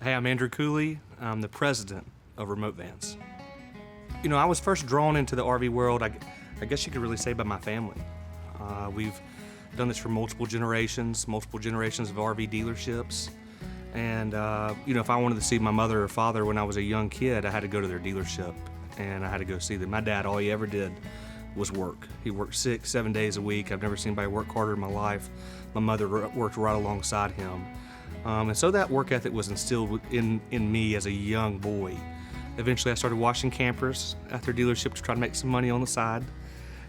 Hey, I'm Andrew Cooley. I'm the president of Remote Vans. You know, I was first drawn into the RV world, I guess you could really say, by my family. We've done this for multiple generations of RV dealerships. And, if I wanted to see my mother or father when I was a young kid, I had to go to their dealership and I had to go see them. My dad, all he ever did was work. He worked 6-7 days a week. I've never seen anybody work harder in my life. My mother worked right alongside him. And so that work ethic was instilled in me as a young boy. Eventually I started washing campers at their dealership to try to make some money on the side.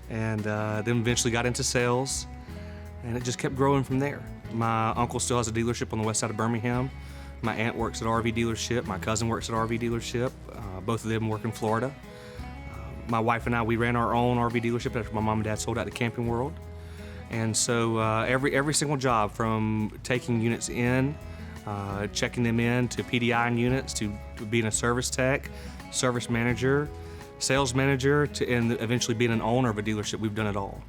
And then eventually got into sales. And it just kept growing from there. My uncle still has a dealership on the west side of Birmingham. My aunt works at an RV dealership. My cousin works at an RV dealership. Both of them work in Florida. My wife and I, we ran our own RV dealership after my mom and dad sold out to Camping World. And so every single job, from taking units in, checking them in, to PDI units, to being a service tech, service manager, sales manager, and eventually being an owner of a dealership, we've done it all.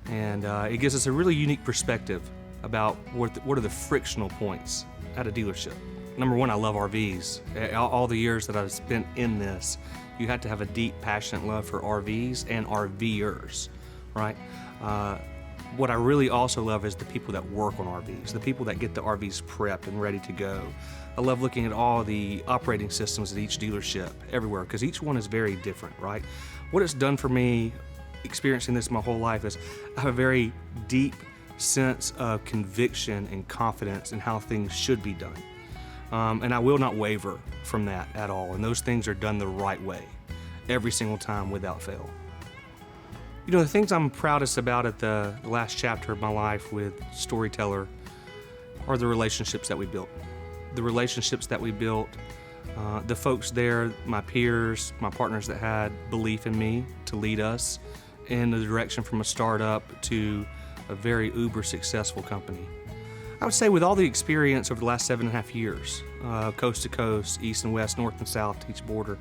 And it gives us a really unique perspective about what are the frictional points at a dealership. Number one, I love RVs. All the years that I've spent in this, you have to have a deep, passionate love for RVs and RVers, right? What I really also love is the people that work on RVs, the people that get the RVs prepped and ready to go. I love looking at all the operating systems at each dealership, everywhere, because each one is very different, right? What it's done for me, experiencing this my whole life, is I have a very deep sense of conviction and confidence in how things should be done. And I will not waver from that at all. And those things are done the right way, every single time, without fail. You know, the things I'm proudest about at the last chapter of my life with Storyteller are the relationships that we built. The relationships that we built, the folks there, my peers, my partners that had belief in me to lead us in the direction from a startup to a very uber successful company. I would say with all the experience over the last 7.5 years, coast to coast, east and west, north and south to each border,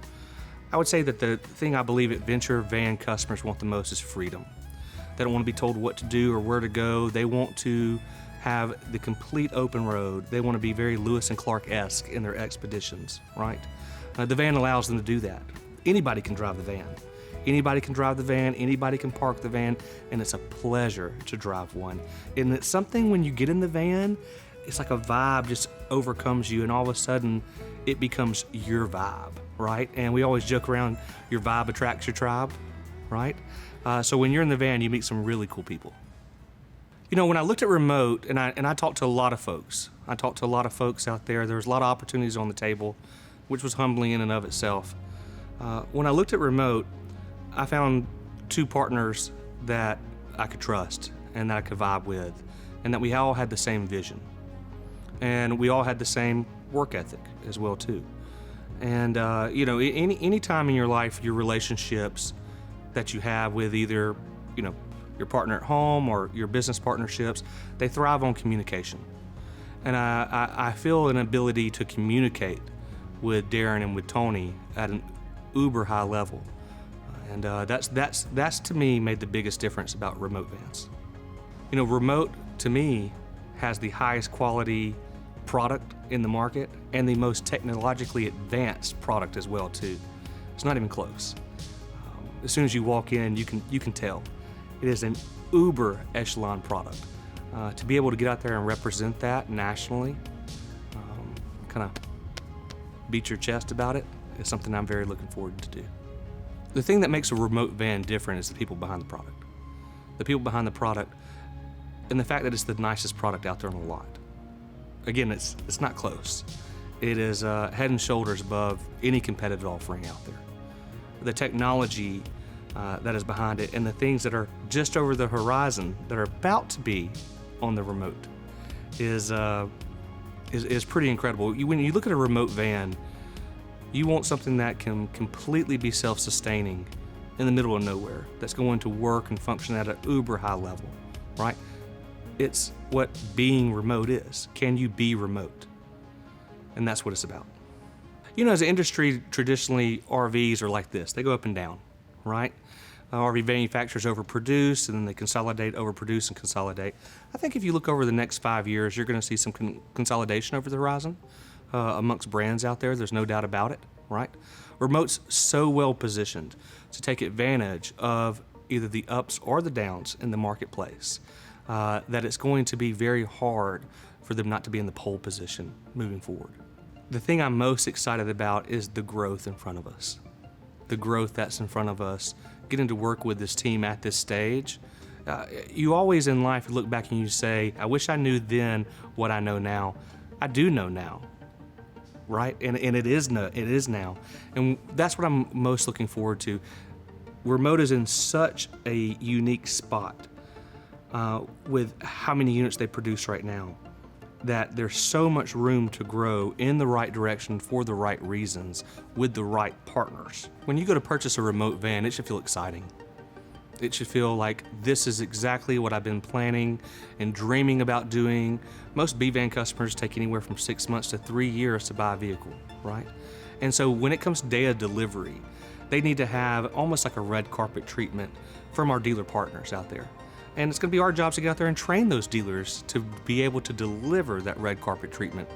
I would say that the thing I believe adventure van customers want the most is freedom. They don't want to be told what to do or where to go. They want to have the complete open road. They want to be very Lewis and Clark-esque in their expeditions, right? The van allows them to do that. Anybody can drive the van. Anybody can drive the van, anybody can park the van, and it's a pleasure to drive one. And it's something when you get in the van, it's like a vibe just overcomes you, and all of a sudden it becomes your vibe, right? And we always joke around, your vibe attracts your tribe, right? So when you're in the van, you meet some really cool people. You know, when I looked at remote, and I talked to a lot of folks, out there. There was a lot of opportunities on the table, which was humbling in and of itself. When I looked at remote, I found two partners that I could trust and that I could vibe with, and that we all had the same vision. And we all had the same work ethic as well, too. And, any time in your life, your relationships that you have with either, your partner at home or your business partnerships, they thrive on communication. And I feel an ability to communicate with Darren and with Tony at an uber high level. And that's to me made the biggest difference about remote vans. You know, remote to me has the highest quality product in the market and the most technologically advanced product as well too. It's not even close. As soon as you walk in, you can tell it is an uber echelon product. To be able to get out there and represent that nationally, kind of beat your chest about it, is something I'm very looking forward to do. The thing that makes a remote van different is the people behind the product. The people behind the product, and the fact that it's the nicest product out there on the lot. Again, it's not close. It is head and shoulders above any competitive offering out there. The technology that is behind it, and the things that are just over the horizon that are about to be on the remote is pretty incredible. When you look at a remote van, you want something that can completely be self-sustaining in the middle of nowhere, that's going to work and function at an uber high level, right? It's what being remote is. Can you be remote? And that's what it's about. You know, as an industry, traditionally RVs are like this. They go up and down, right? RV manufacturers overproduce, and then they consolidate, overproduce, and consolidate. I think if you look over the next 5 years, you're going to see some consolidation over the horizon. amongst brands out there. There's no doubt about it, right? Remote's so well positioned to take advantage of either the ups or the downs in the marketplace that it's going to be very hard for them not to be in the pole position moving forward. The thing I'm most excited about is the growth in front of us. The growth that's in front of us, getting to work with this team at this stage. You always in life look back and you say, I wish I knew then what I know now. I do know now, right? And it is now. And that's what I'm most looking forward to. Remote is in such a unique spot with how many units they produce right now, that there's so much room to grow in the right direction for the right reasons with the right partners. When you go to purchase a remote van, it should feel exciting. It should feel like this is exactly what I've been planning and dreaming about doing. Most B-van customers take anywhere from 6 months to 3 years to buy a vehicle, right? And so when it comes to day of delivery, they need to have almost like a red carpet treatment from our dealer partners out there. And it's going to be our job to get out there and train those dealers to be able to deliver that red carpet treatment.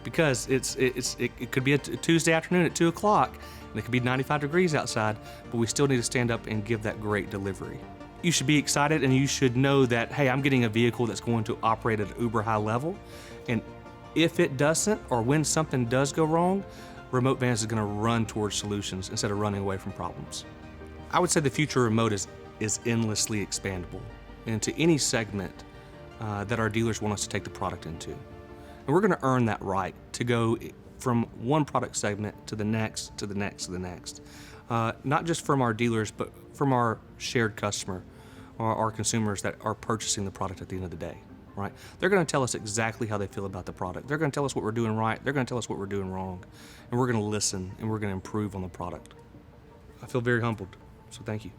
Because it could be a Tuesday afternoon at 2 o'clock, and it could be 95 degrees outside, but we still need to stand up and give that great delivery. You should be excited, and you should know that, hey, I'm getting a vehicle that's going to operate at an uber high level, and if it doesn't, or when something does go wrong, Remote Vans is going to run towards solutions instead of running away from problems. I would say the future of Remote is endlessly expandable into any segment that our dealers want us to take the product into. And we're going to earn that right to go from one product segment to the next, to the next, to the next. Not just from our dealers, but from our shared customer, or our consumers that are purchasing the product at the end of the day, right? They're going to tell us exactly how they feel about the product. They're going to tell us what we're doing right. They're going to tell us what we're doing wrong. And we're going to listen, and we're going to improve on the product. I feel very humbled, so thank you.